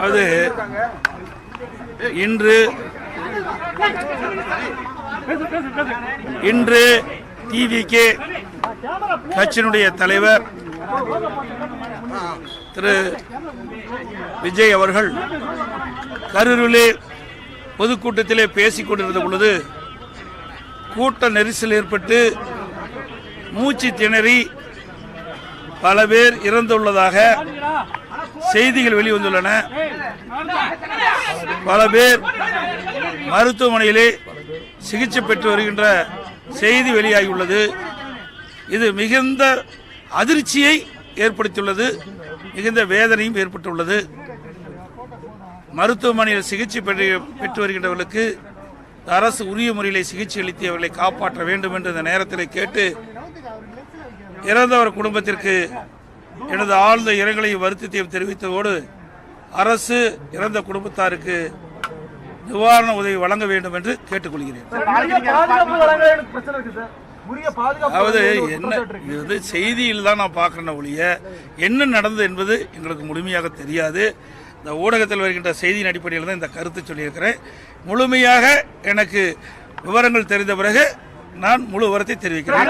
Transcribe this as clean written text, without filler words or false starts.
அது இன்று டிவிகே கட்சியினுடைய தலைவர் திரு விஜய் அவர்கள் கரூரிலே பொதுக்கூட்டத்திலே பேசிக் கொண்டிருந்த பொழுது கூட்ட நெரிசல் ஏற்பட்டு மூச்சு திணறி பல பேர் இறந்துள்ளதாக செய்திகள் வெளிவந்துள்ளன. பல பேர் மருத்துவமனையிலே சிகிச்சை பெற்று வருகின்ற செய்தி வெளியாகியுள்ளது. இது மிகுந்த அதிர்ச்சியை ஏற்படுத்தியுள்ளது, மிகுந்த வேதனையும் ஏற்பட்டுள்ளது. மருத்துவமனையில் சிகிச்சை பெற்று வருகின்றவர்களுக்கு அரசு உரிய முறையில் சிகிச்சை அளித்து அவர்களை காப்பாற்ற வேண்டும் என்று இந்த நேரத்தில் கேட்டு இறந்தவர் குடும்பத்திற்கு எனது ஆழ்ந்த இரங்கலையும் வருத்தத்தையும் தெரிவித்ததோடு அரசு இறந்த குடும்பத்தாருக்கு நிவாரண உதவி வழங்க வேண்டும் என்று கேட்டுக்கொள்கிறேன். அதாவது என்ன செய்தியில் தான் நான் பார்க்கிறேன் ஒழிய என்ன நடந்தது என்பது எங்களுக்கு முழுமையாக தெரியாது. இந்த ஊடகத்தில் வருகின்ற செய்தியின் அடிப்படையில் தான் இந்த கருத்து சொல்லியிருக்கிறேன். முழுமையாக எனக்கு விவரங்கள் தெரிந்த பிறகு நான் முழு விவரத்தை தெரிவிக்கிறேன்.